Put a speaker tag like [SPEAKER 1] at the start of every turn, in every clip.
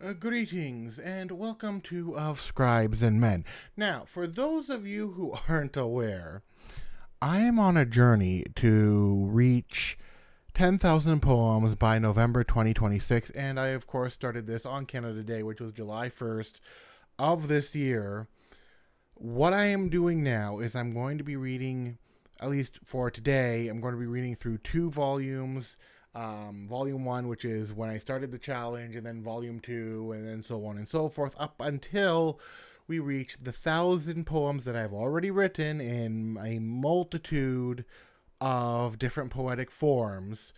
[SPEAKER 1] Greetings and welcome to Of Scribes and Men. Now, for those of you who aren't aware, I am on a journey to reach 10,000 poems by November 2026, and I, of course, started this on Canada Day, which was July 1st of this year. What I am doing now is I'm going to be reading, at least for today, I'm going to be reading through two volumes. Volume 1, which is when I started the challenge, and then volume 2, and then so on and so forth, up until we reach the 1,000 poems that I've already written in a multitude of different poetic forms.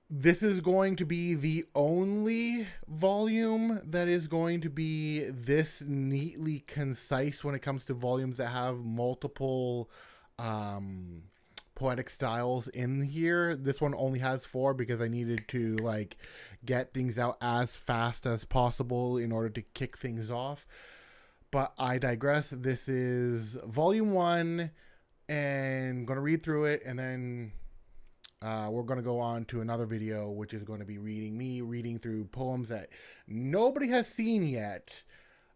[SPEAKER 1] This is going to be the only volume that is going to be this neatly concise when it comes to volumes that have multiple poetic styles in here. This one only has 4 because I needed to get things out as fast as possible in order to kick things off. But I digress. This is volume 1, and I'm going to read through it, and then we're going to go on to another video, which is going to be me reading through poems that nobody has seen yet.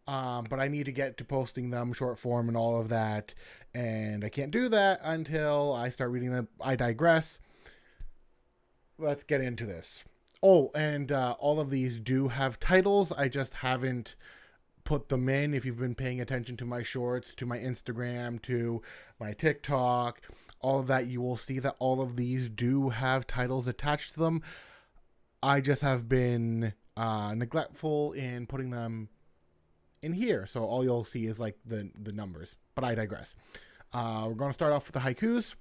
[SPEAKER 1] But I need to get to posting them, short form and all of that. And I can't do that until I start reading them. I digress. Let's get into this. Oh, and all of these do have titles. I just haven't put them in. If you've been paying attention to my shorts, to my Instagram, to my TikTok, all of that, you will see that all of these do have titles attached to them. I just have been neglectful in putting them in here, so all you'll see is the numbers, but I digress. We're going to start off with the haikus.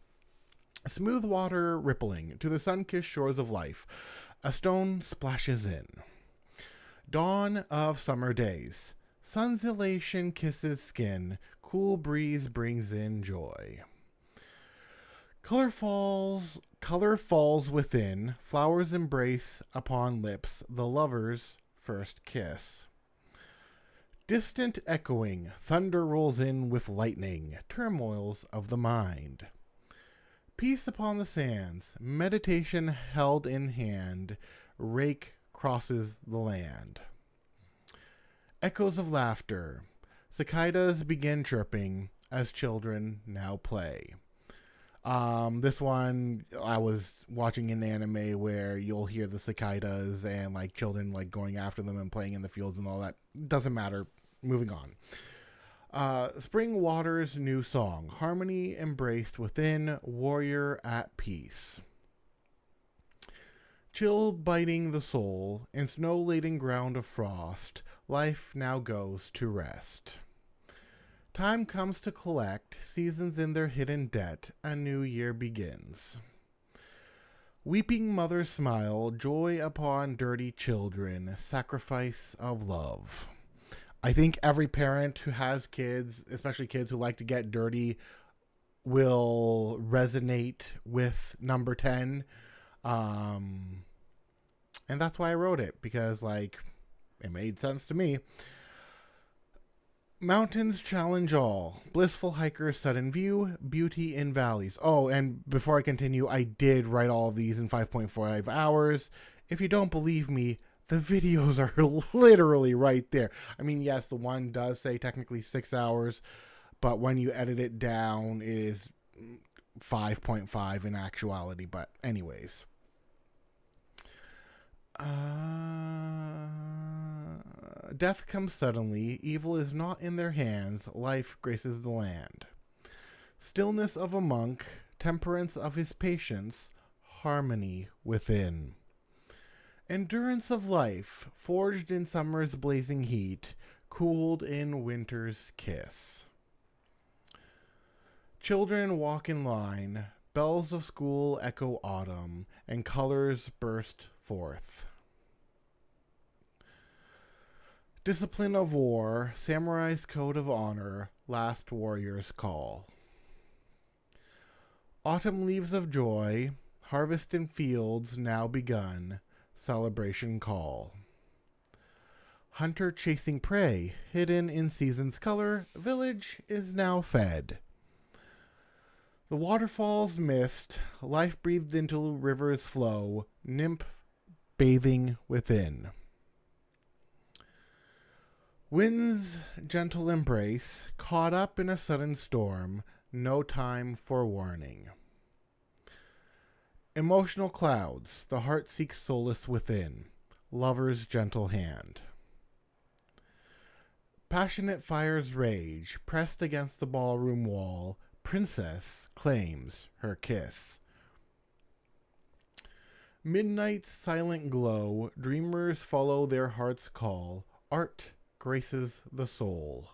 [SPEAKER 1] Smooth water rippling to the sun-kissed shores of life, a stone splashes in. Dawn of summer days, sun's elation kisses skin, cool breeze brings in joy. Color falls within, flowers embrace upon lips, the lover's first kiss. Distant echoing, thunder rolls in with lightning, turmoils of the mind. Peace upon the sands, meditation held in hand, rake crosses the land. Echoes of laughter, cicadas begin chirping as children now play. This one, I was watching an anime where you'll hear the cicadas and children going after them and playing in the fields and all that. Doesn't matter. Moving on. Spring waters new song, harmony embraced within, warrior at peace. Chill biting the soul, in snow-laden ground of frost, life now goes to rest. Time comes to collect, seasons in their hidden debt, a new year begins. Weeping mothers smile, joy upon dirty children, sacrifice of love. I think every parent who has kids, especially kids who like to get dirty, will resonate with number 10. And that's why I wrote it, because it made sense to me. Mountains challenge all. Blissful hikers sudden view, beauty in valleys. Oh, and before I continue, I did write all of these in 5.5 hours. If you don't believe me, the videos are literally right there. I mean, yes, the one does say technically 6 hours, but when you edit it down, it is 5.5 in actuality. But anyways. Death comes suddenly, evil is not in their hands, life graces the land. Stillness of a monk, temperance of his patience, harmony within. Endurance of life, forged in summer's blazing heat, cooled in winter's kiss. Children walk in line, bells of school echo autumn, and colors burst forth. Discipline of war, samurai's code of honor, last warrior's call. Autumn leaves of joy, harvest in fields now begun, celebration call. Hunter chasing prey, hidden in season's color, village is now fed. The waterfalls mist, life breathed into rivers flow, nymph bathing within. Wind's gentle embrace, caught up in a sudden storm, no time for warning. Emotional clouds, the heart seeks solace within, lover's gentle hand. Passionate fires rage, pressed against the ballroom wall, princess claims her kiss. Midnight's silent glow, dreamers follow their heart's call, art graces the soul.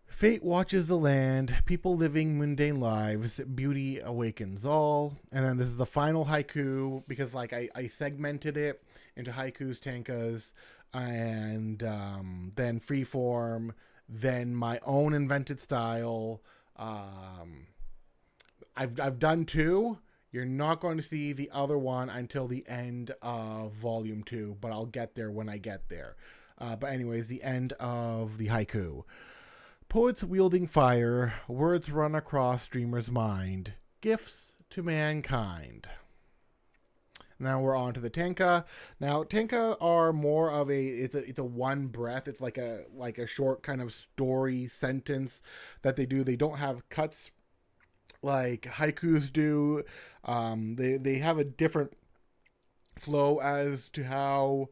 [SPEAKER 1] Fate watches the land, people living mundane lives, beauty awakens all. And then this is the final haiku because like I segmented it into haikus, tankas, and then freeform, then my own invented style. I've done two. You're not going to see the other one until the end of volume 2, but I'll get there when I get there. But anyways, the end of the haiku. Poets wielding fire, words run across dreamer's mind, gifts to mankind. Now we're on to the tanka. Now tanka are more of it's a one breath. It's like a short kind of story sentence that they do. They don't have cuts like haikus do. They have a different flow as to how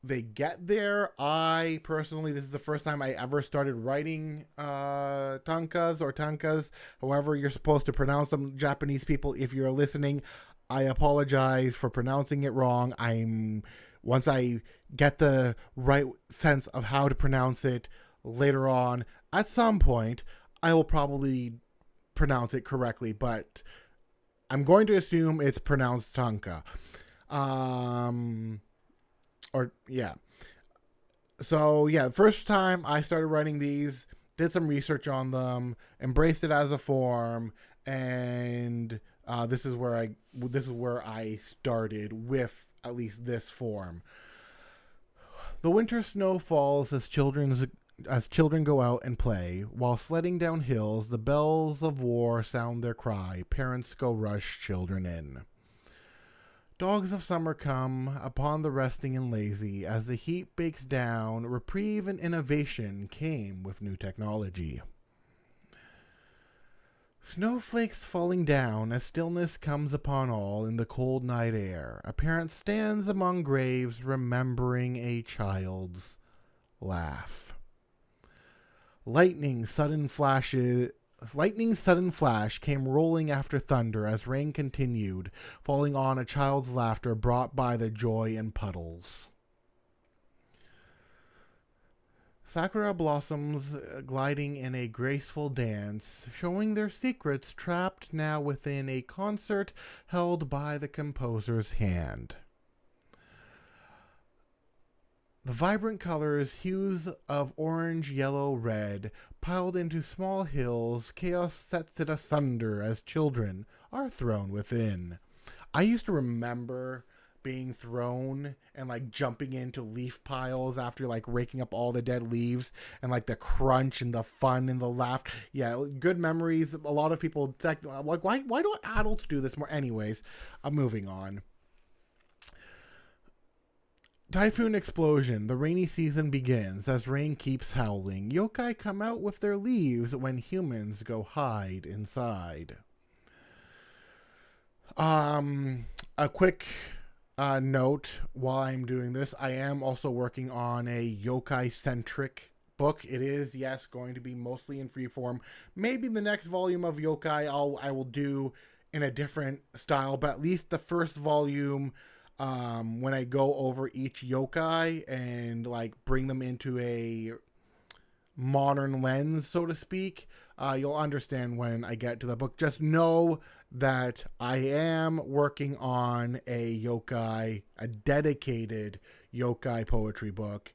[SPEAKER 1] they get there. I personally, this is the first time I ever started writing tankas, however you're supposed to pronounce them. Japanese people, if you're listening, I apologize for pronouncing it wrong. Once I get the right sense of how to pronounce it later on, at some point, I will probably pronounce it correctly, but I'm going to assume it's pronounced tanka. So yeah, the first time I started writing these, did some research on them, embraced it as a form, and this is where I started with at least this form. The winter snow falls as children go out and play, while sledding down hills, the bells of war sound their cry, parents go rush children in. Dogs of summer come upon the resting and lazy, as the heat bakes down, reprieve and innovation came with new technology. Snowflakes falling down as stillness comes upon all in the cold night air. A parent stands among graves remembering a child's laugh. Lightning sudden flash came rolling after thunder as rain continued, falling on a child's laughter brought by the joy in puddles. Sakura blossoms gliding in a graceful dance, showing their secrets trapped now within a concert held by the composer's hand. The vibrant colors, hues of orange, yellow, red, piled into small hills, chaos sets it asunder as children are thrown within. I used to remember being thrown and like jumping into leaf piles after like raking up all the dead leaves and like the crunch and the fun and the laugh. Yeah, good memories. A lot of people like, why do adults do this more? Anyways, I'm moving on. Typhoon explosion. The rainy season begins as rain keeps howling. Yokai come out with their leaves when humans go hide inside. A quick note while I'm doing this, I am also working on a yokai-centric book. It is, yes, going to be mostly in freeform. Maybe the next volume of yokai I will do in a different style, but at least the first volume, when I go over each yokai and like bring them into a modern lens, so to speak, you'll understand when I get to the book. Just know that I am working on a dedicated yokai poetry book,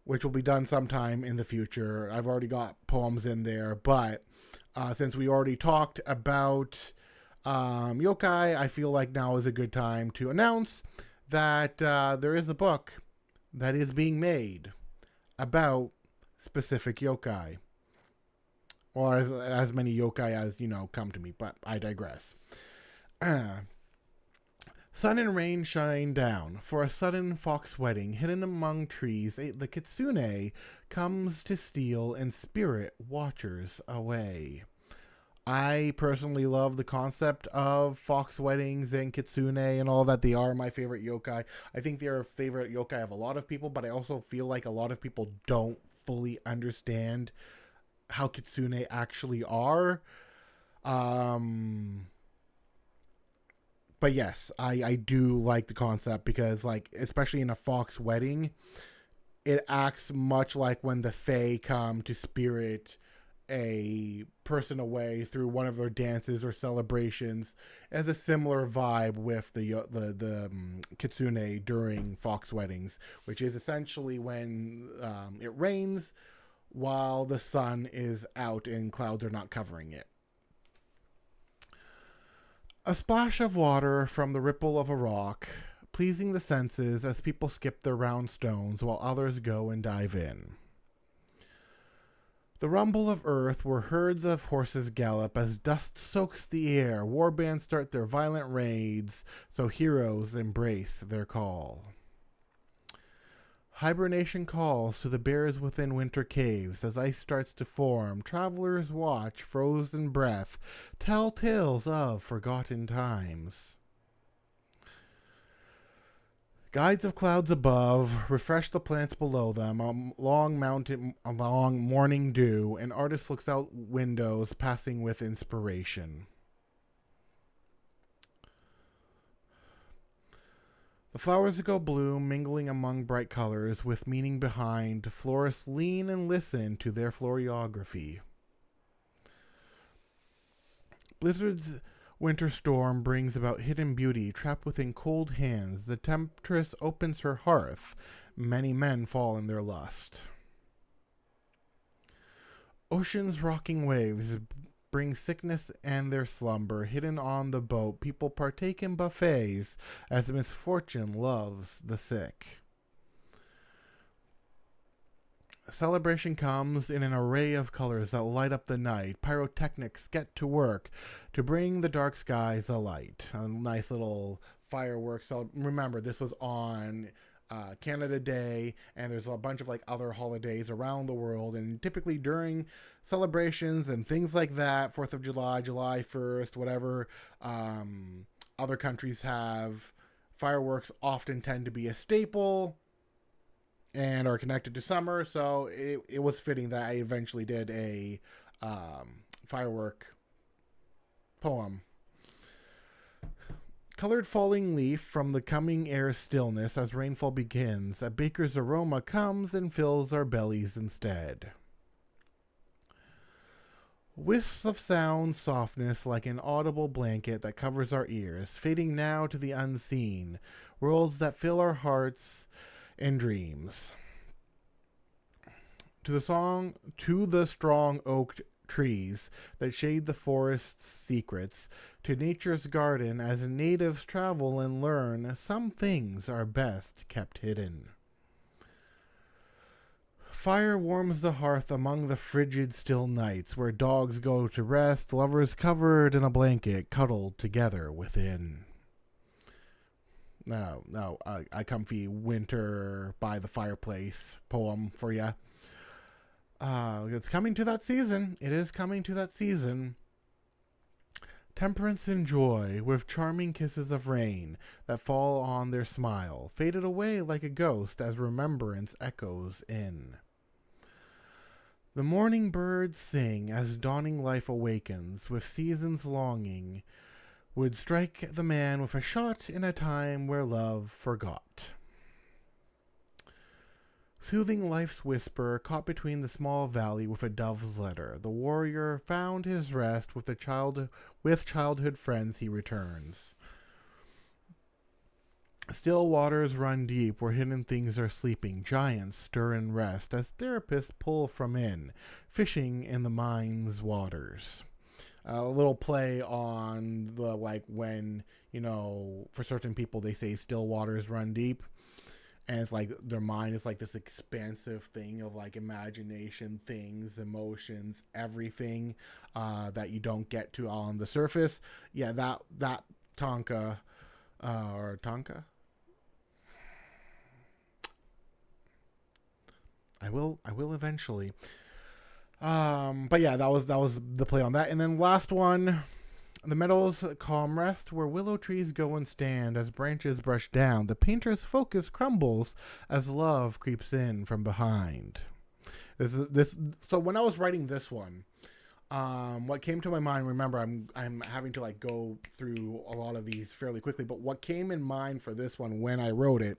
[SPEAKER 1] which will be done sometime in the future. I've already got poems in there, but since we already talked about yokai, I feel like now is a good time to announce that there is a book that is being made about specific yokai. Or as many yokai as, come to me, but I digress. Sun and rain shine down. For a sudden fox wedding, hidden among trees, the kitsune comes to steal and spirit watchers away. I personally love the concept of fox weddings and kitsune and all that. They are my favorite yokai. I think they're a favorite yokai of a lot of people, but I also feel like a lot of people don't fully understand how kitsune actually are. Um, but yes, I do like the concept because, like, especially in a fox wedding, it acts much like when the Fae come to spirit a person away through one of their dances or celebrations. It has a similar vibe with the kitsune during fox weddings, which is essentially when it rains while the sun is out and clouds are not covering it. A splash of water from the ripple of a rock, pleasing the senses as people skip their round stones while others go and dive in. The rumble of earth where herds of horses gallop as dust soaks the air. Warbands start their violent raids, so heroes embrace their call. Hibernation calls to the bears within winter caves as ice starts to form. Travelers watch, frozen breath, tell tales of forgotten times. Guides of clouds above refresh the plants below them. Along morning dew, an artist looks out windows, passing with inspiration. The flowers go bloom, mingling among bright colors, with meaning behind. Florists lean and listen to their florography. Blizzard's winter storm brings about hidden beauty, trapped within cold hands. The temptress opens her hearth. Many men fall in their lust. Ocean's rocking waves bring sickness and their slumber. Hidden on the boat, people partake in buffets as misfortune loves the sick. Celebration comes in an array of colors that light up the night. Pyrotechnics get to work to bring the dark skies alight. A nice little fireworks. Remember, this was on Canada Day, and there's a bunch of like other holidays around the world, and typically during celebrations and things like that, 4th of July, July 1st, whatever other countries have, fireworks often tend to be a staple and are connected to summer, so it was fitting that I eventually did a firework poem. Colored falling leaf from the coming air's stillness as rainfall begins. A baker's aroma comes and fills our bellies instead. Wisps of sound softness like an audible blanket that covers our ears, fading now to the unseen, worlds that fill our hearts and dreams. To the strong oak trees that shade the forest's secrets, to nature's garden as natives travel and learn, some things are best kept hidden. Fire warms the hearth among the frigid still nights, where dogs go to rest, lovers covered in a blanket, cuddled together within. Now, a comfy winter by the fireplace poem for you. It's coming to that season. It is coming to that season. Temperance and joy, with charming kisses of rain that fall on their smile, faded away like a ghost as remembrance echoes in. The morning birds sing as dawning life awakens, with season's longing, would strike the man with a shot in a time where love forgot. Soothing life's whisper, caught between the small valley with a dove's letter, the warrior found his rest with childhood friends he returns. Still waters run deep where hidden things are sleeping, giants stir and rest as therapists pull from in, fishing in the mind's waters. A little play on the, like, when, for certain people they say still waters run deep. And it's like their mind is like this expansive thing of like imagination, things, emotions, everything that you don't get to on the surface. Yeah, that Tonka or Tonka. I will eventually. But yeah, that was the play on that. And then last one, the meadow's calm rest, where willow trees go and stand as branches brush down. The painter's focus crumbles as love creeps in from behind. This. So when I was writing this one, what came to my mind, remember I'm having to like go through a lot of these fairly quickly, but what came in mind for this one when I wrote it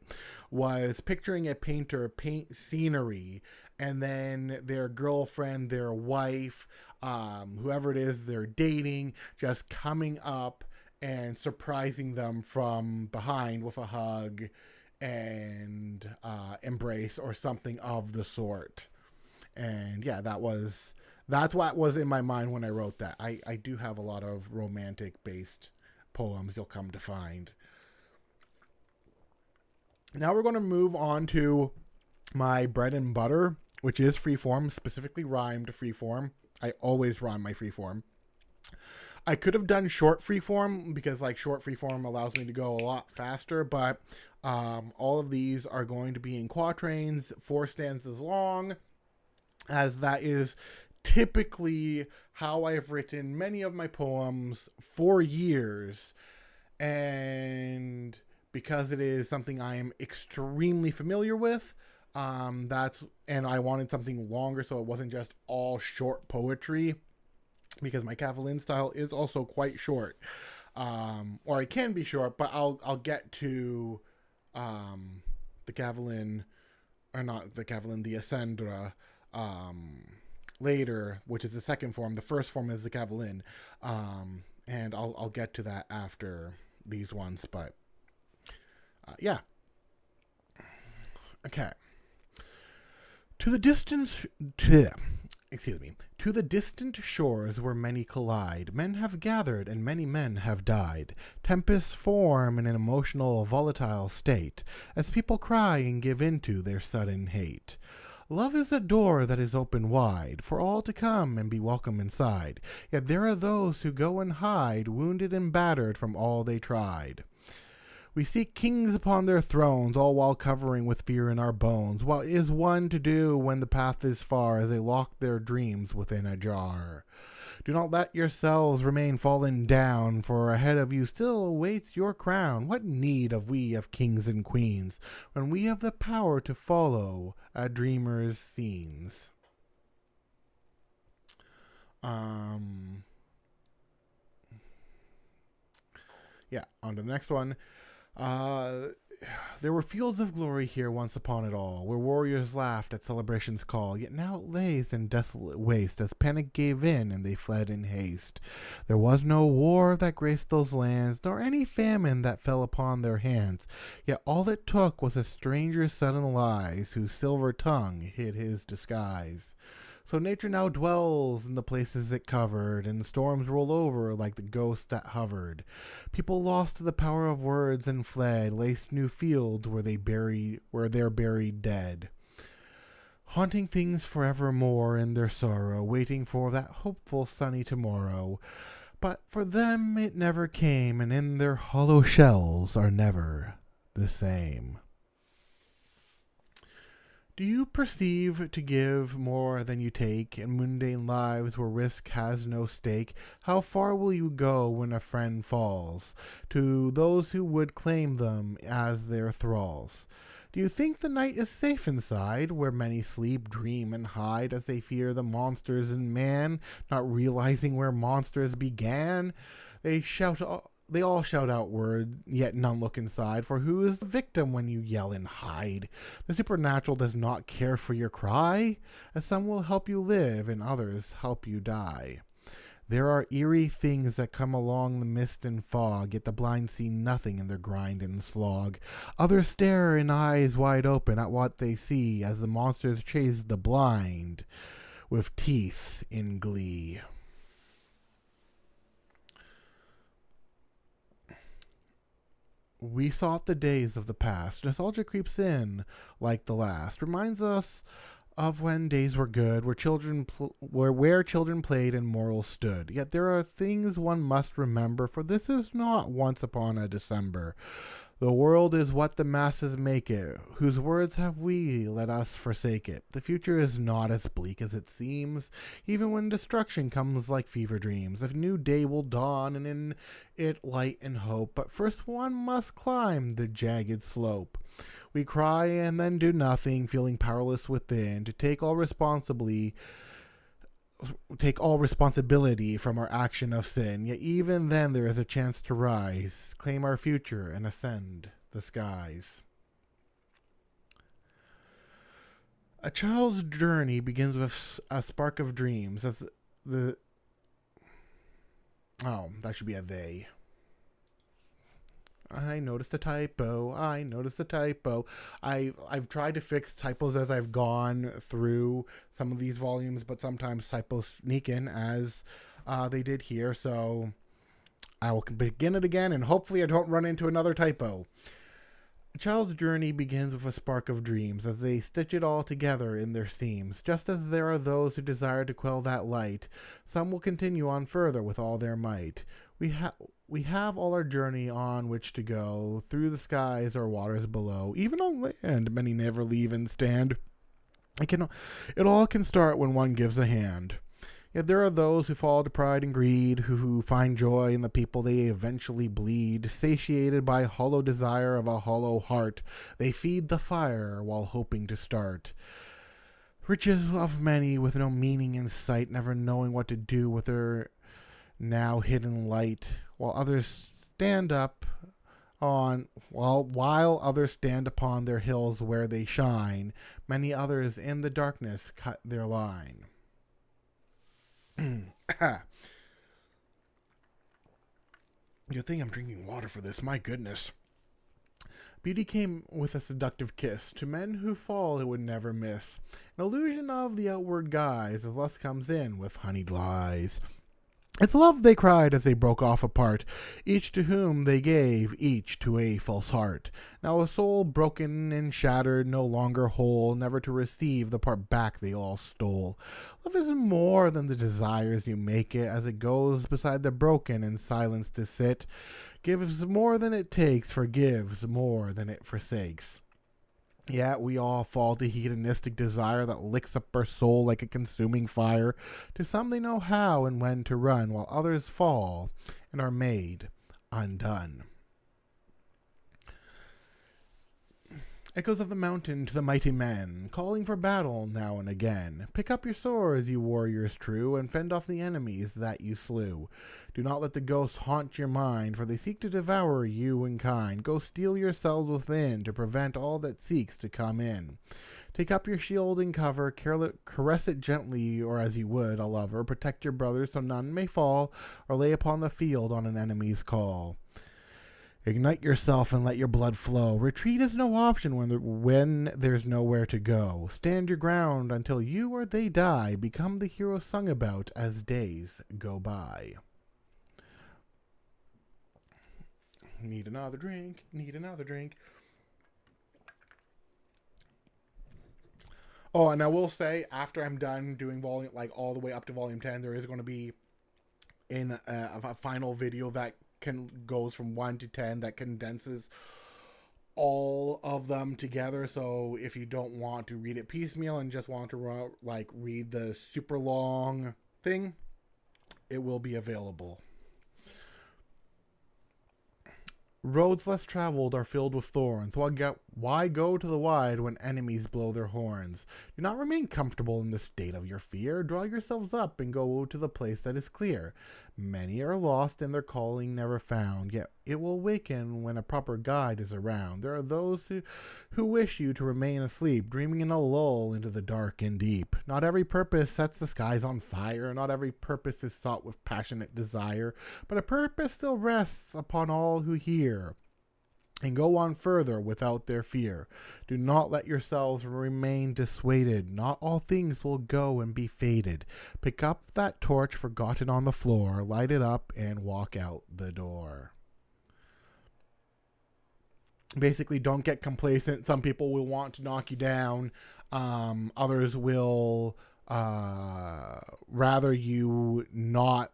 [SPEAKER 1] was picturing a painter paint scenery, and then their girlfriend, their wife, whoever it is they're dating, just coming up and surprising them from behind with a hug and embrace or something of the sort. And yeah, that's what was in my mind when I wrote that. I do have a lot of romantic based poems, you'll come to find. Now we're going to move on to my bread and butter, which is freeform, specifically rhymed freeform. I always rhyme my freeform. I could have done short freeform because like short freeform allows me to go a lot faster, but all of these are going to be in quatrains, 4 stanzas long, as that is typically how I've written many of my poems for years. And because it is something I am extremely familiar with, and I wanted something longer so it wasn't just all short poetry, because my Cavalier style is also quite short. Or it can be short, but I'll get to the Cavalier, or not the Cavalier, the Ascendra, later, which is the second form. The first form is the Cavalier, and I'll get to that after these ones. But yeah, okay. To the distance, to the distant shores where many collide, men have gathered and many men have died. Tempests form in an emotional, volatile state, as people cry and give into their sudden hate. Love is a door that is open wide, for all to come and be welcome inside. Yet there are those who go and hide, wounded and battered from all they tried. We seek kings upon their thrones, all while covering with fear in our bones. What is one to do when the path is far, as they lock their dreams within a jar? Do not let yourselves remain fallen down, for ahead of you still awaits your crown. What need have we of kings and queens, when we have the power to follow a dreamer's scenes? Yeah, on to the next one. There were fields of glory here once upon it all, where warriors laughed at celebration's call, yet now it lays in desolate waste, as panic gave in and they fled in haste. There was no war that graced those lands, nor any famine that fell upon their hands, yet all it took was a stranger's sudden lies, whose silver tongue hid his disguise. So nature now dwells in the places it covered, and the storms roll over like the ghost that hovered. People lost to the power of words and fled, laced new fields where they're buried dead. Haunting things forevermore in their sorrow, waiting for that hopeful sunny tomorrow. But for them it never came, and in their hollow shells are never the same. Do you perceive to give more than you take in mundane lives where risk has no stake? How far will you go when a friend falls to those who would claim them as their thralls? Do you think the night is safe inside, where many sleep, dream, and hide as they fear the monsters in man, not realizing where monsters began? They all shout outward, yet none look inside, for who is the victim when you yell and hide? The supernatural does not care for your cry, as some will help you live and others help you die. There are eerie things that come along the mist and fog, yet the blind see nothing in their grind and slog. Others stare in eyes wide open at what they see, as the monsters chase the blind with teeth in glee. We sought the days of the past. Nostalgia creeps in like the last. Reminds us of when days were good, where children played and morals stood. Yet there are things one must remember, for this is not once upon a December. The world is what the masses make it, whose words have we, let us forsake it. The future is not as bleak as it seems, even when destruction comes like fever dreams. A new day will dawn, and in it light and hope, but first one must climb the jagged slope. We cry and then do nothing, feeling powerless within, to take all responsibility from our action of sin. Yet even then there is a chance to rise, claim our future, and ascend the skies. A child's journey begins with a spark of dreams. That should be a they. I noticed a typo. I've tried to fix typos as I've gone through some of these volumes, but sometimes typos sneak in as they did here. So I will begin it again, and hopefully I don't run into another typo. A child's journey begins with a spark of dreams as they stitch it all together in their seams. Just as there are those who desire to quell that light, some will continue on further with all their might. We have all our journey on which to go, through the skies or waters below. Even on land, many never leave and stand. It all can start when one gives a hand. Yet there are those who fall to pride and greed, who find joy in the people they eventually bleed. Satiated by hollow desire of a hollow heart, they feed the fire while hoping to start. Riches of many with no meaning in sight, never knowing what to do with their now hidden light, while others stand upon their hills where they shine, many others in the darkness cut their line. Good thing I'm drinking water for this, my goodness. Beauty came with a seductive kiss. To men who fall it would never miss. An illusion of the outward guise, as lust comes in with honeyed lies. It's love, they cried as they broke off apart, each to whom they gave, each to a false heart. Now a soul broken and shattered, no longer whole, never to receive the part back they all stole. Love is more than the desires you make it, as it goes beside the broken in silence to sit. Gives more than it takes, forgives more than it forsakes. Yet we all fall to hedonistic desire that licks up our soul like a consuming fire. To some they know how and when to run, while others fall and are made undone. Echoes of the mountain to the mighty men, calling for battle now and again. Pick up your swords, you warriors true, and fend off the enemies that you slew. Do not let the ghosts haunt your mind, for they seek to devour you in kind. Go steel yourselves within to prevent all that seeks to come in. Take up your shield and cover, caress it gently, or as you would a lover. Protect your brothers so none may fall, or lay upon the field on an enemy's call. Ignite yourself and let your blood flow. Retreat is no option when there's nowhere to go. Stand your ground until you or they die. Become the hero sung about as days go by. Need another drink. Oh, and I will say, after I'm done doing volume, like all the way up to volume 10, there is going to be in a final video that goes from 1 to 10 that condenses all of them together. So if you don't want to read it piecemeal and just want to read the super long thing, it will be available. Roads less traveled are filled with thorns. Why go to the wide when enemies blow their horns? Do not remain comfortable in the state of your fear. Draw yourselves up and go to the place that is clear. Many are lost and their calling never found, yet it will waken when a proper guide is around. There are those who wish you to remain asleep, dreaming in a lull into the dark and deep. Not every purpose sets the skies on fire, not every purpose is sought with passionate desire, but a purpose still rests upon all who hear and go on further without their fear. Do not let yourselves remain dissuaded. Not all things will go and be faded. Pick up that torch forgotten on the floor, light it up, and walk out the door. Basically, don't get complacent. Some people will want to knock you down. Others will rather you not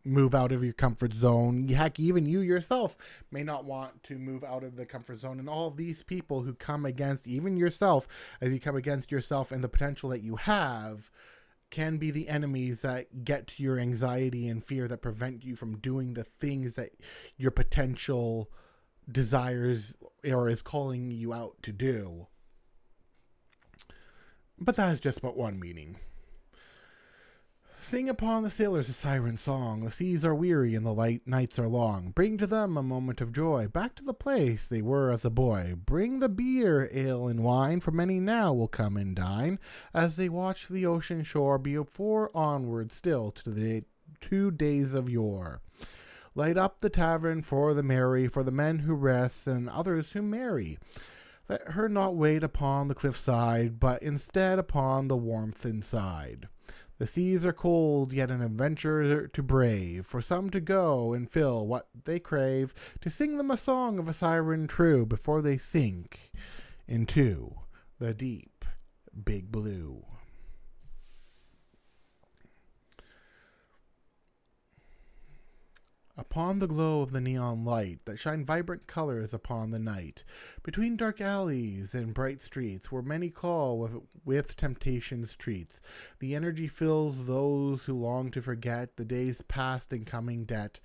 [SPEAKER 1] move out of your comfort zone. Heck, even you yourself may not want to move out of the comfort zone. And all of these people who come against even yourself, as you come against yourself and the potential that you have, can be the enemies that get to your anxiety and fear, that prevent you from doing the things that your potential desires or is calling you out to do. But that is just but one meaning. Sing upon the sailors a siren song. The seas are weary and the light nights are long. Bring to them a moment of joy, back to the place they were as a boy. Bring the beer, ale, and wine, for many now will come and dine, as they watch the ocean shore before onward still to the 2 days of yore. Light up the tavern for the merry, for the men who rest and others who marry. Let her not wait upon the cliffside, but instead upon the warmth inside. The seas are cold, yet an adventure to brave, for some to go and fill what they crave, to sing them a song of a siren true, before they sink into the deep, big blue. Upon the glow of the neon light that shine vibrant colors upon the night, between dark alleys and bright streets, where many call with temptation's treats, the energy fills those who long to forget the days past and coming debt.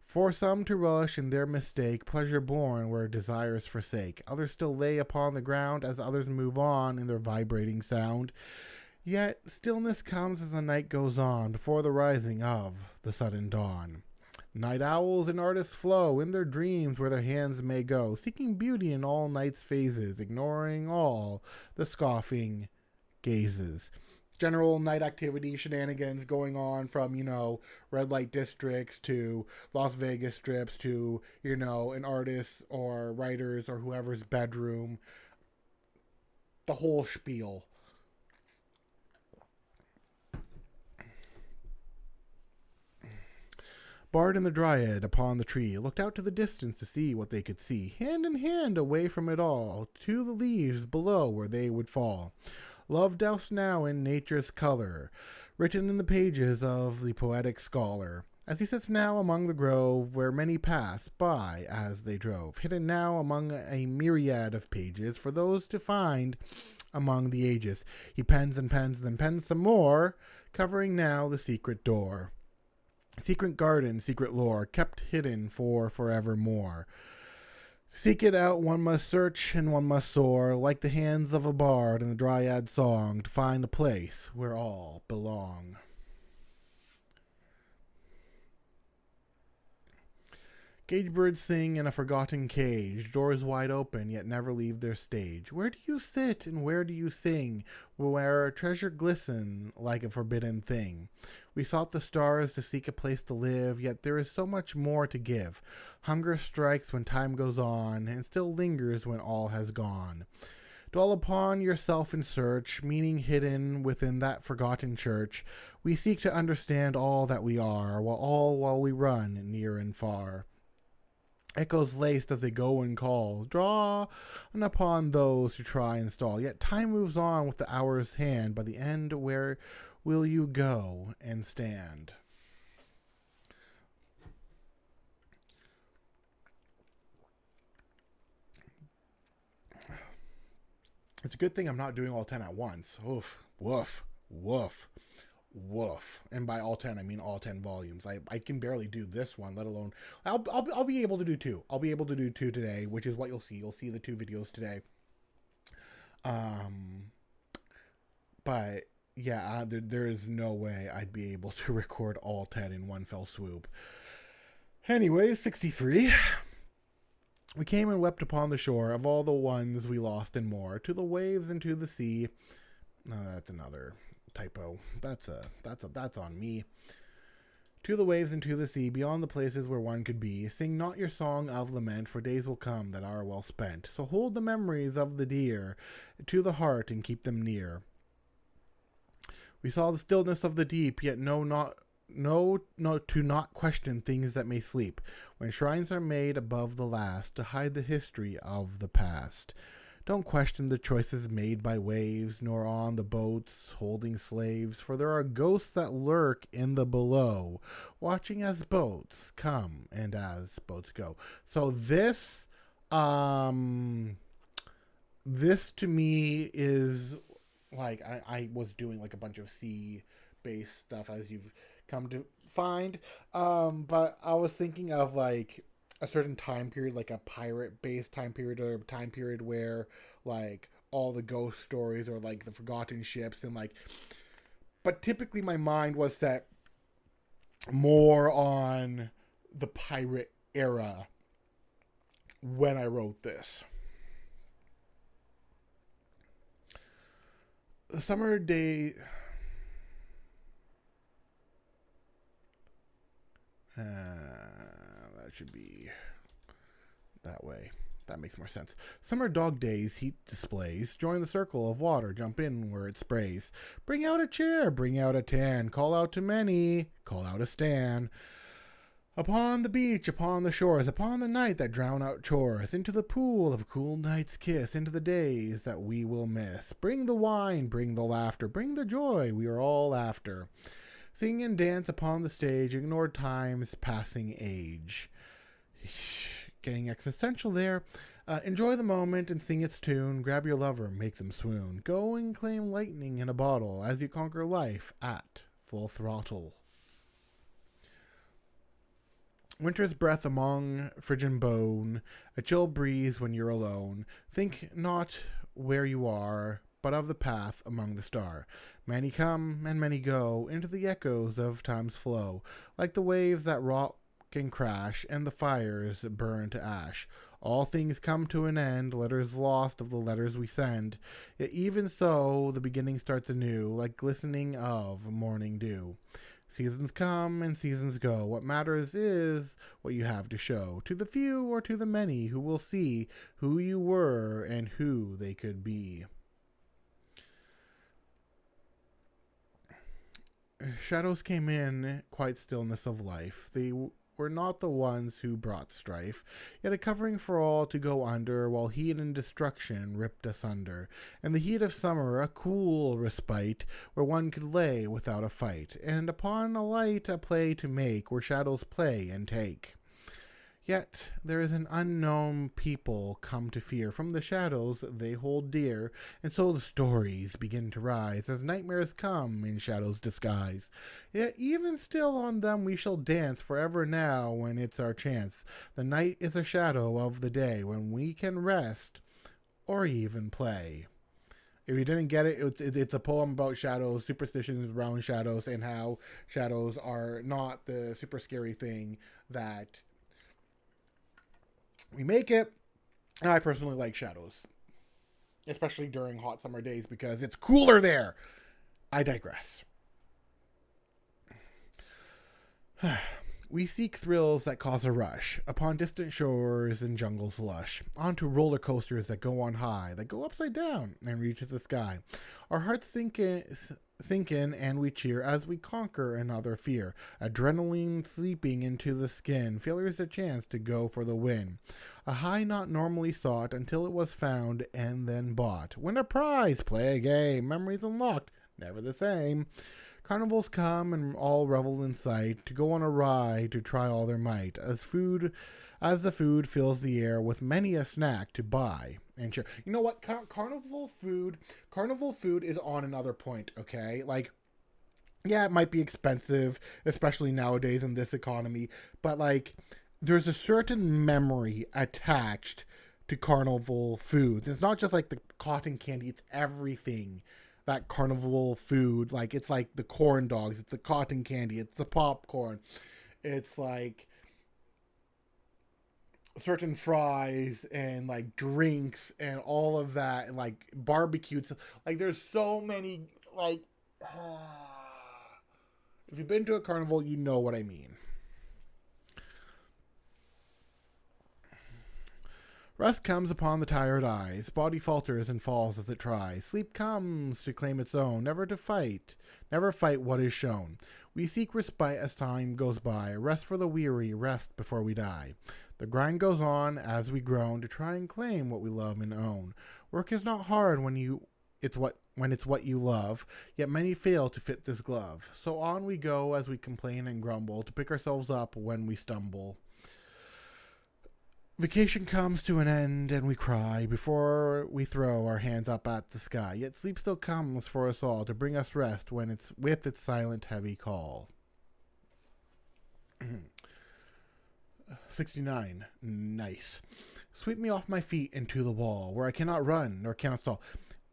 [SPEAKER 1] For some to relish in their mistake, pleasure born where desires forsake. Others still lay upon the ground as others move on in their vibrating sound. Yet stillness comes as the night goes on, before the rising of the sudden dawn. Night owls and artists flow in their dreams where their hands may go, seeking beauty in all night's phases, ignoring all the scoffing gazes. General night activity shenanigans going on from, red light districts to Las Vegas strips to, an artist or writer's or whoever's bedroom. The whole spiel. Bard and the Dryad upon the tree looked out to the distance to see what they could see, hand in hand away from it all, to the leaves below where they would fall. Love doused now in nature's color, written in the pages of the poetic scholar, as he sits now among the grove where many pass by as they drove, hidden now among a myriad of pages for those to find among the ages. He pens and pens, then pens some more, covering now the secret door. Secret garden, secret lore, kept hidden for forevermore. Seek it out, one must search and one must soar, like the hands of a bard in the Dryad song, to find a place where all belong. Cage birds sing in a forgotten cage, doors wide open yet never leave their stage. Where do you sit and where do you sing, where treasure glisten like a forbidden thing? We sought the stars to seek a place to live, yet there is so much more to give. Hunger strikes when time goes on, and still lingers when all has gone. Dwell upon yourself and search, meaning hidden within that forgotten church. We seek to understand all that we are, while we run near and far. Echoes laced as they go and call, draw upon those who try and stall. Yet time moves on with the hour's hand. By the end, where will you go and stand? It's a good thing I'm not doing all 10 at once. Oof, woof, woof. Woof. And by all 10, I mean all 10 volumes. I can barely do this one, let alone... I'll be able to do 2. I'll be able to do 2 today, which is what you'll see. You'll see the 2 videos today. But, yeah, there is no way I'd be able to record all 10 in one fell swoop. Anyways, 63. We came and wept upon the shore of all the ones we lost and more, to the waves and to the sea. No, that's another... typo. That's on me. To the waves and to the sea, beyond the places where one could be, sing not your song of lament, for days will come that are well spent. So hold the memories of the dear to the heart and keep them near. We saw the stillness of the deep, yet know not to not question things that may sleep, when shrines are made above the last to hide the history of the past. Don't question the choices made by waves, nor on the boats holding slaves, for there are ghosts that lurk in the below, watching as boats come and as boats go. So this to me is like I was doing like a bunch of sea based stuff, as you've come to find. But I was thinking of like a certain time period, like a pirate based time period, or a time period where like all the ghost stories or like the forgotten ships and like, but typically my mind was set more on the pirate era when I wrote this. Summer day. That should be that way. That makes more sense. Summer dog days, heat displays. Join the circle of water, jump in where it sprays. Bring out a chair, bring out a tan. Call out to many, call out a Stan. Upon the beach, upon the shores, upon the night that drown out chores, into the pool of a cool night's kiss, into the days that we will miss. Bring the wine, bring the laughter, bring the joy we are all after. Sing and dance upon the stage, ignore time's passing age. Getting existential there. Enjoy the moment and sing its tune. Grab your lover, make them swoon. Go and claim lightning in a bottle as you conquer life at full throttle. Winter's breath among frigid bone, a chill breeze when you're alone. Think not where you are, but of the path among the star. Many come and many go into the echoes of time's flow, like the waves that rock and crash, and the fires burn to ash. All things come to an end, letters lost of the letters we send. Yet even so, the beginning starts anew, like glistening of morning dew. Seasons come and seasons go. What matters is what you have to show, to the few or to the many who will see who you were and who they could be. Shadows came in, quiet stillness of life. They were not the ones who brought strife, yet a covering for all to go under, while heat and destruction ripped asunder. And the heat of summer, a cool respite, where one could lay without a fight, and upon a light a play to make, where shadows play and take. Yet there is an unknown people come to fear from the shadows they hold dear, and so the stories begin to rise as nightmares come in shadows' disguise. Yet even still on them we shall dance forever now when it's our chance. The night is a shadow of the day when we can rest or even play. If you didn't get it, it's a poem about shadows, superstitions around shadows, and how shadows are not the super scary thing that we make it. And I personally like shadows, especially during hot summer days, because it's cooler there. I digress. We seek thrills that cause a rush upon distant shores and jungles lush, onto roller coasters that go on high, that go upside down and reach the sky. Our hearts sink in and we cheer as we conquer another fear. Adrenaline seeping into the skin. Failure is a chance to go for the win. A high not normally sought until it was found and then bought. Win a prize, play a game. Memories unlocked, never the same. Carnivals come and all revel in sight, to go on a ride, to try all their might, as the food fills the air with many a snack to buy and share. You know what? Carnival food is on another point, okay? Like, yeah, it might be expensive, especially nowadays in this economy, but like, there's a certain memory attached to carnival foods. It's not just like the cotton candy, it's everything. That carnival food, like, it's like the corn dogs, it's the cotton candy, it's the popcorn, it's like certain fries and like drinks and all of that, and like barbecues. Like, there's so many, like, if you've been to a carnival, you know what I mean. Rest comes upon the tired eyes, body falters and falls as it tries. Sleep comes to claim its own, never fight what is shown. We seek respite as time goes by, rest for the weary, rest before we die. The grind goes on as we groan to try and claim what we love and own. Work is not hard when it's what you love, yet many fail to fit this glove. So on we go as we complain and grumble to pick ourselves up when we stumble. Vacation comes to an end and we cry before we throw our hands up at the sky. Yet sleep still comes for us all to bring us rest when it's with its silent heavy call. 69. Nice. Sweep me off my feet into the wall where I cannot run nor cannot stall.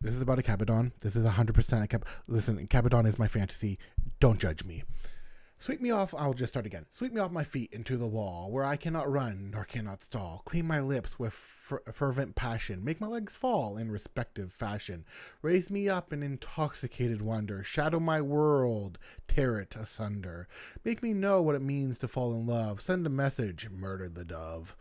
[SPEAKER 1] This is about a Capadon. This is 100% a Cap. Listen, Capadon is my fantasy. Don't judge me. Sweep me off, I'll just start again. Sweep me off my feet into the wall, where I cannot run nor cannot stall. Clean my lips with fervent passion. Make my legs fall in respective fashion. Raise me up in intoxicated wonder. Shadow my world, tear it asunder. Make me know what it means to fall in love. Send a message, murder the dove.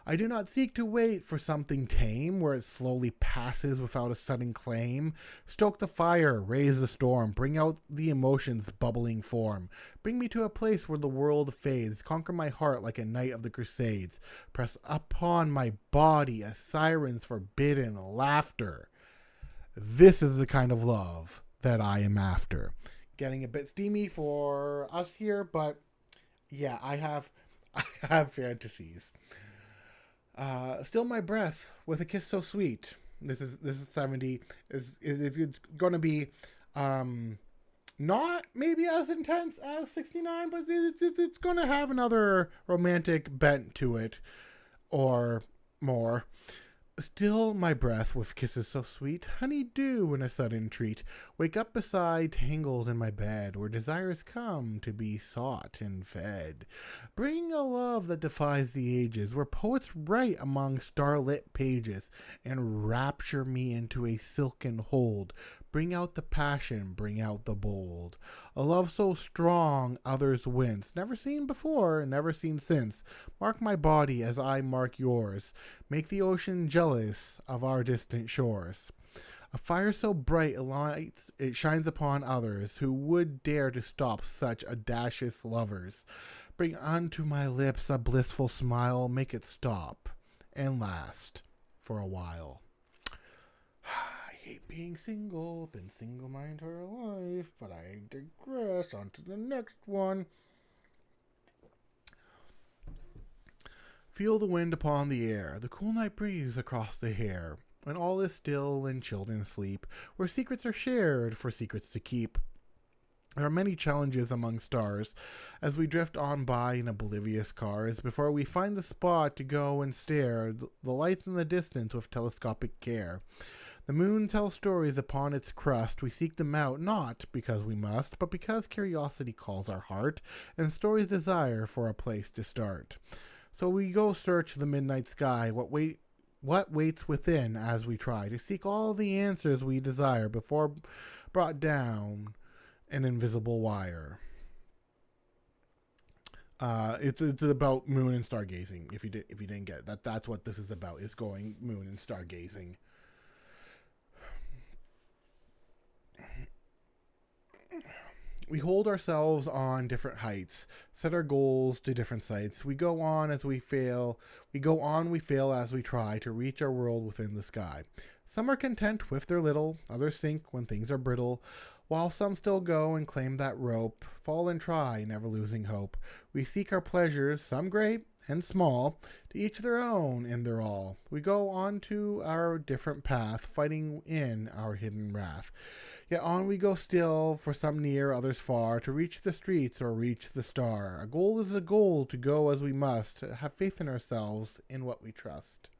[SPEAKER 1] I do not seek to wait for something tame, where it slowly passes without a sudden claim. Stoke the fire, raise the storm, bring out the emotions' bubbling form. Bring me to a place where the world fades, conquer my heart like a knight of the Crusades. Press upon my body a siren's forbidden laughter. This is the kind of love that I am after. Getting a bit steamy for us here, but yeah, I have fantasies. Still my breath with a kiss so sweet. This is 70. It's going to be not maybe as intense as 69, but it's going to have another romantic bent to it or more. Still my breath with kisses so sweet, honey dew in a sudden treat. Wake up beside, tangled in my bed, where desires come to be sought and fed. Bring a love that defies the ages, where poets write among starlit pages, and rapture me into a silken hold. Bring out the passion, bring out the bold. A love so strong others wince, never seen before, never seen since. Mark my body as I mark yours. Make the ocean jealous of our distant shores. A fire so bright it shines upon others who would dare to stop such audacious lovers. Bring unto my lips a blissful smile, make it stop and last for a while. I hate being single, been single my entire life, but I digress. On to the next one. Feel the wind upon the air, the cool night breeze across the hair, when all is still and children sleep, where secrets are shared for secrets to keep. There are many challenges among stars as we drift on by in oblivious cars before we find the spot to go and stare the lights in the distance with telescopic care. The moon tells stories upon its crust. We seek them out, not because we must, but because curiosity calls our heart, and stories desire for a place to start. So we go search the midnight sky, what waits within as we try to seek all the answers we desire before brought down an invisible wire. It's about moon and stargazing. If you didn't get it, that's what this is about, is going moon and stargazing. We hold ourselves on different heights, set our goals to different sights. We go on, we fail as we try to reach our world within the sky. Some are content with their little, others sink when things are brittle, while some still go and claim that rope, fall and try, never losing hope. We seek our pleasures, some great and small, to each their own in their all. We go on to our different path, fighting in our hidden wrath. Yet on we go still, for some near, others far, to reach the streets or reach the star. A goal is a goal, to go as we must, have faith in ourselves, in what we trust.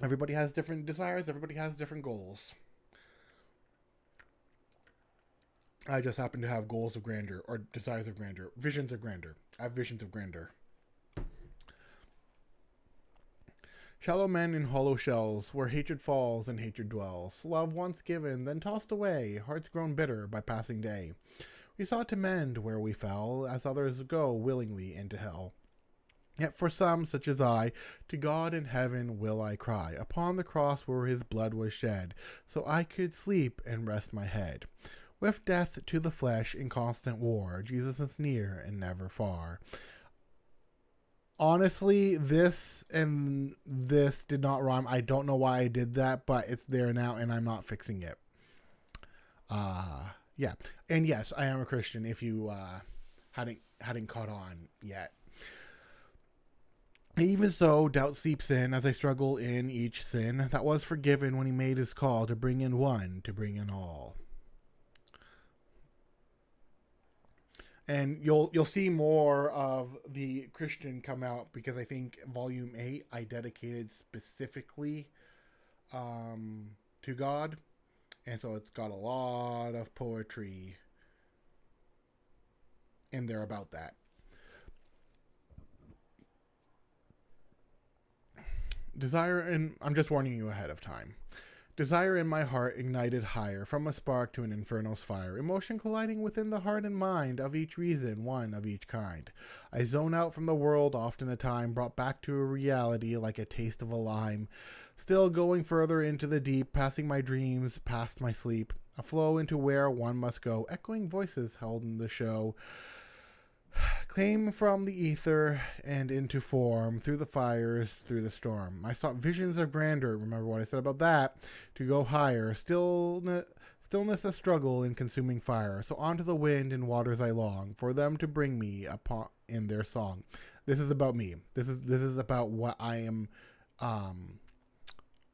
[SPEAKER 1] Everybody has different desires, everybody has different goals. I just happen to have goals of grandeur, or desires of grandeur, visions of grandeur. I have visions of grandeur. Shallow men in hollow shells, where hatred falls and hatred dwells. Love once given, then tossed away, hearts grown bitter by passing day. We sought to mend where we fell, as others go willingly into hell. Yet for some, such as I, to God in heaven will I cry, upon the cross where his blood was shed, so I could sleep and rest my head. with death to the flesh in constant war. Jesus is near and never far. Honestly, this and this did not rhyme. I don't know why I did that, but it's there now and I'm not fixing it. Yeah. And yes, I am a Christian if you hadn't caught on yet. Even so, doubt seeps in as I struggle in each sin that was forgiven when he made his call to bring in one, to bring in all. And you'll see more of the Christian come out because I think Volume 8 I dedicated specifically to God. And so it's got a lot of poetry in there about that. Desire, and I'm just warning you ahead of time. Desire in my heart ignited higher, from a spark to an inferno's fire, emotion colliding within the heart and mind, of each reason, one of each kind. I zone out from the world, often a time, brought back to a reality like a taste of a lime, still going further into the deep, passing my dreams, past my sleep, a flow into where one must go, echoing voices held in the show, claim from the ether and into form, through the fires, through the storm. I sought visions of grandeur, remember what I said about that, to go higher, stillness a struggle in consuming fire. So onto the wind and waters I long, for them to bring me upon in their song. This is about me. This is about what I am,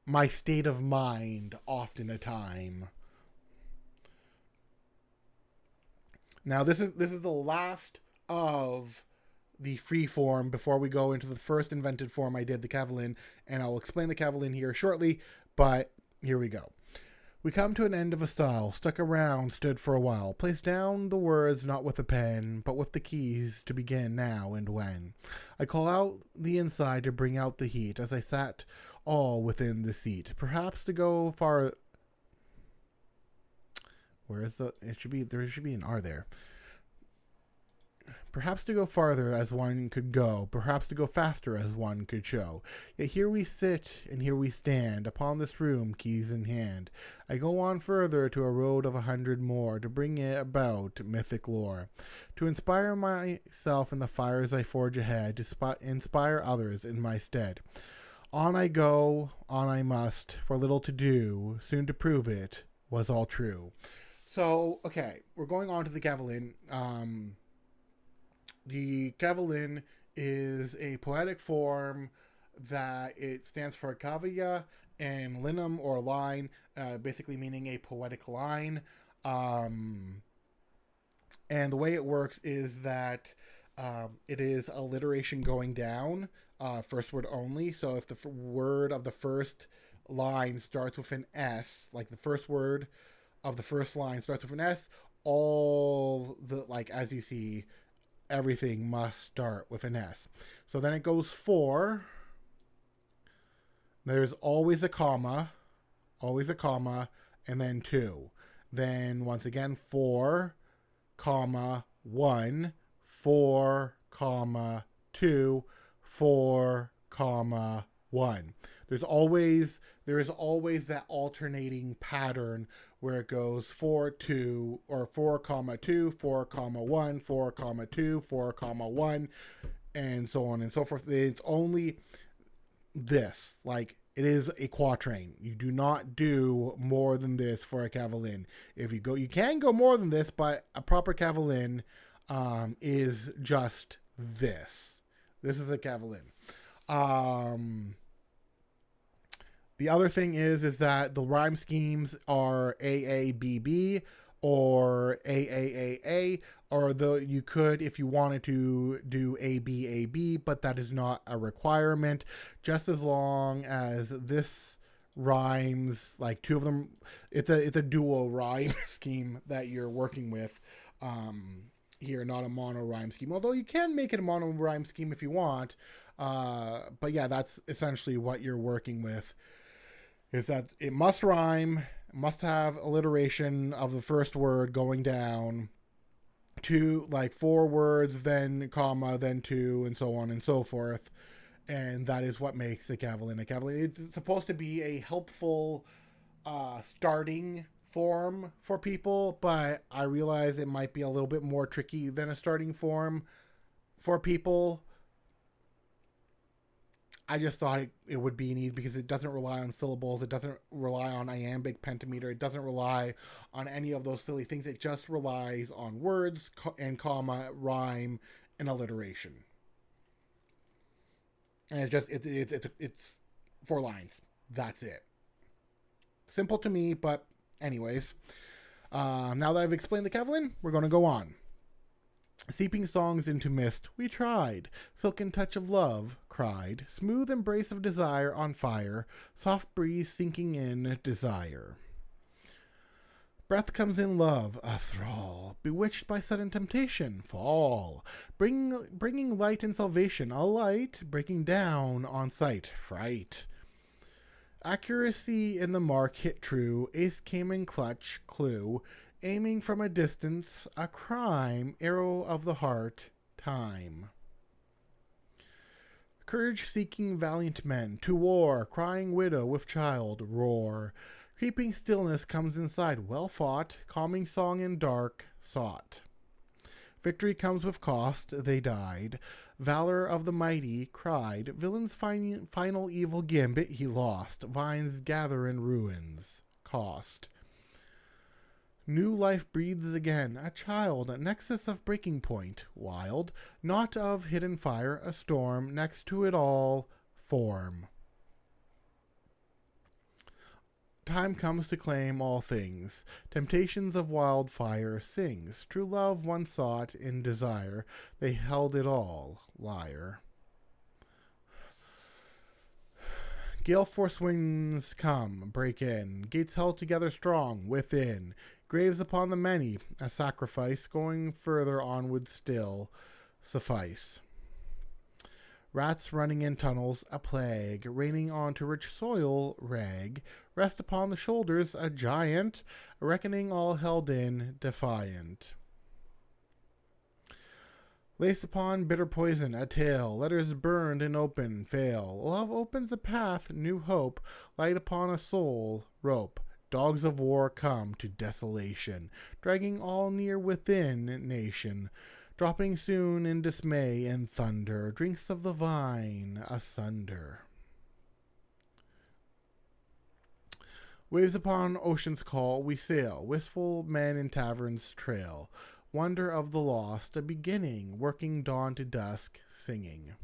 [SPEAKER 1] my state of mind often a time. Now this is the last of the free form before we go into the first invented form I did, the Cavalier, and I'll explain the Cavalier here shortly, but here we go. We come to an end of a style, stuck around, stood for a while, placed down the words not with a pen, but with the keys to begin now and when. I call out the inside to bring out the heat, as I sat all within the seat, perhaps to go far... Where is the... There should be an R there. Perhaps to go farther as one could go, perhaps to go faster as one could show. Yet here we sit and here we stand, upon this room, keys in hand. I go on further to a road of 100 more, to bring it about mythic lore, to inspire myself in the fires I forge ahead, to inspire others in my stead. On I go, on I must, for little to do, soon to prove it was all true. So, okay, we're going on to the Cavalier. The Cavalier is a poetic form that it stands for cavia and linum or line, basically meaning a poetic line. And the way it works is that it is alliteration going down, first word only. So if the word of the first line starts with an S, like the first word of the first line starts with an S, all the, like, as you see, everything must start with an S. So then it goes for, there's always a comma, and then two. Then once again, 4, comma, 1, 4, comma, 2, 4, comma, 1. There is always that alternating pattern where it goes 4, 2, or 4, comma 2, 4, comma 1, 4, comma 2, 4, comma 1, and so on and so forth. It's only this, like, it is a quatrain. You do not do more than this for a Cavalier. If you go, you can go more than this, but a proper Cavalier is just this. This is a Cavalier. The other thing is that the rhyme schemes are AABB or AAAA, or though you could, if you wanted to, do ABAB, but that is not a requirement. Just as long as this rhymes, like two of them, it's a dual rhyme scheme that you're working with here, not a mono rhyme scheme. Although you can make it a mono rhyme scheme if you want, but yeah, that's essentially what you're working with. Is that it must rhyme, must have alliteration of the first word going down to, like, 4 words, then comma, then 2, and so on and so forth. And that is what makes the Cavalier a Cavalier. It's supposed to be a helpful starting form for people, but I realize it might be a little bit more tricky than a starting form for people. I just thought it would be neat because it doesn't rely on syllables. It doesn't rely on iambic pentameter. It doesn't rely on any of those silly things. It just relies on words and comma, rhyme, and alliteration. And it's 4 lines. That's it. Simple to me, but anyways. Now that I've explained the Kevlin, we're going to go on. Seeping songs into mist, we tried. Silken touch of love, cried. Smooth embrace of desire on fire. Soft breeze sinking in desire. Breath comes in love, a thrall. Bewitched by sudden temptation, fall. Bringing light and salvation, a light. Breaking down on sight, fright. Accuracy in the mark hit true. Ace came in clutch, clue. Aiming from a distance, a crime, arrow of the heart, time. Courage seeking valiant men, to war, crying widow with child, roar. Creeping stillness comes inside, well fought, calming song in dark, sought. Victory comes with cost, they died. Valor of the mighty, cried. Villain's final evil gambit he lost. Vines gather in ruins, cost. New life breathes again, a child, a nexus of breaking point, wild, not of hidden fire, a storm, next to it all, form. Time comes to claim all things, temptations of wildfire sings, true love one sought in desire, they held it all, liar. Gale force winds come, break in, gates held together strong, within, graves upon the many, a sacrifice, going further onward still, suffice. Rats running in tunnels, a plague, raining onto rich soil, rag, rest upon the shoulders, a giant, a reckoning all held in, defiant. Lace upon bitter poison, a tale, letters burned and open, fail. Love opens a path, new hope, light upon a soul, rope. Dogs of war come to desolation, dragging all near within nation, dropping soon in dismay and thunder, drinks of the vine asunder. Waves upon ocean's call we sail, wistful men in taverns trail, wonder of the lost, a beginning, working dawn to dusk, singing.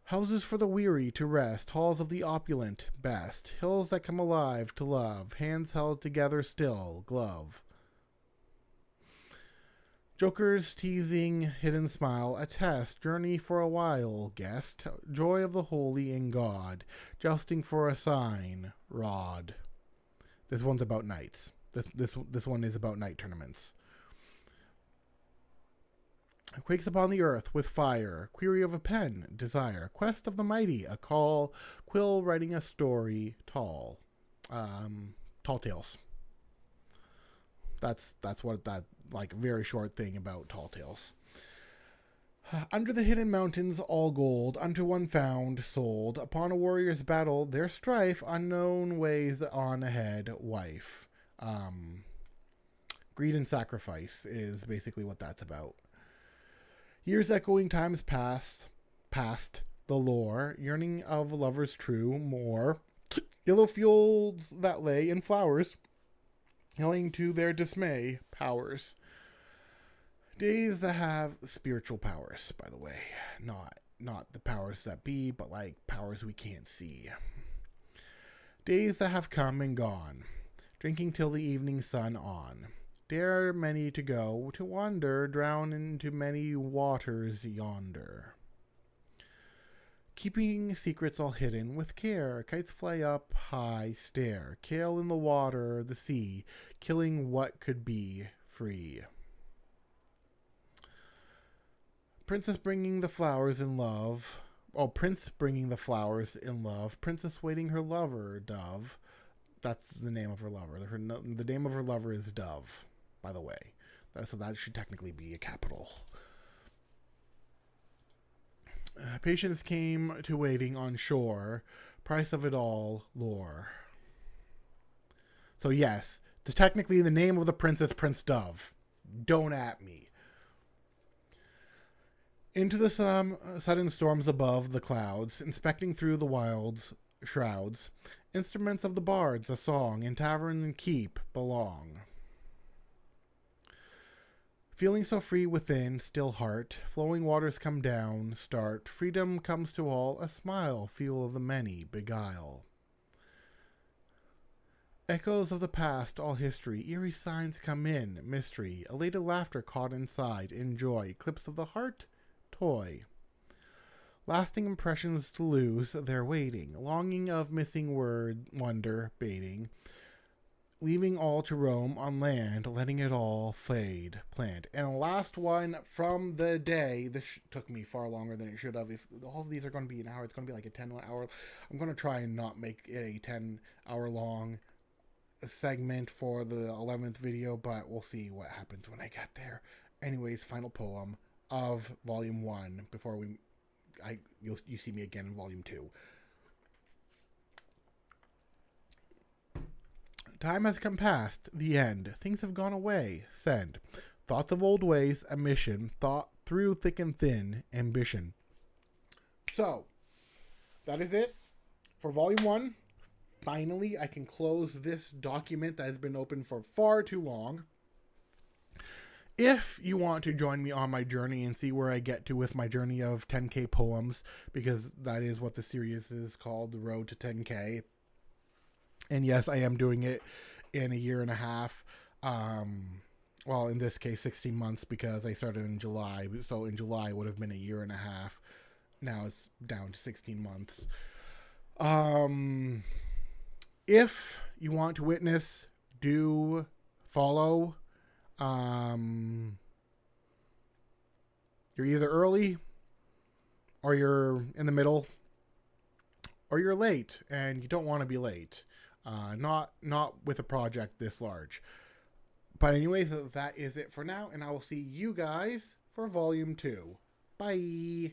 [SPEAKER 1] Houses for the weary to rest, halls of the opulent, best, hills that come alive to love, hands held together still, glove. Jokers teasing, hidden smile, a test, journey for a while, guest, joy of the holy in God, jousting for a sign, rod. This one's about knights. This one is about night tournaments. Quakes upon the earth with fire, query of a pen, desire, quest of the mighty, a call, quill writing a story, tall. Tall tales. That's what that, like, very short thing about Tall Tales. Under the hidden mountains, all gold, unto one found, sold, upon a warrior's battle, their strife, unknown ways on ahead, wife. Greed and sacrifice is basically what that's about. Years echoing times past, the lore, yearning of lovers true, more. Yellow fields that lay in flowers, yelling to their dismay, powers. Days that have spiritual powers, by the way. Not the powers that be, but like powers we can't see. Days that have come and gone, drinking till the evening sun on. Dare many to go, to wander, drown into many waters yonder. Keeping secrets all hidden with care, kites fly up high, stare, kale in the water, the sea, killing what could be free. Princess bringing the flowers in love. Oh, prince bringing the flowers in love. Princess waiting her lover, dove. That's the name of her lover. The name of her lover is Dove, by the way. So that should technically be a capital. Patience came to waiting on shore. Price of it all, lore. So yes, technically the name of the prince is Prince Dove. Don't at me. Into the sudden storms above the clouds, inspecting through the wilds shrouds, instruments of the bards, a song in tavern and keep belong. Feeling so free within, still heart, flowing waters come down, start, freedom comes to all, a smile, feel of the many, beguile. Echoes of the past, all history, eerie signs come in, mystery, elated laughter caught inside, in joy, clips of the heart, toy. Lasting impressions to lose, they're waiting, longing of missing word, wonder, baiting, leaving all to roam on land, letting it all fade, plant. And the last one from the day, this took me far longer than it should have. If all of these are going to be an hour, it's going to be like a 10-hour. I'm going to try and not make it a 10-hour long segment for the 11th video, but we'll see what happens when I get there. Anyways, final poem of volume 1 before you see me again in volume 2. Time has come past, the end. Things have gone away, send. Thoughts of old ways, a mission, thought through thick and thin, ambition. So, that is it for volume 1. Finally, I can close this document that has been open for far too long. If you want to join me on my journey and see where I get to with my journey of 10K poems, because that is what the series is called, The Road to 10K. And yes, I am doing it in a year and a half. Well, in this case, 16 months, because I started in July. So in July it would have been a year and a half. Now it's down to 16 months. If you want to witness, do follow. You're either early or you're in the middle or you're late and you don't want to be late. Not with a project this large. But anyways, that is it for now, and I will see you guys for volume 2. Bye.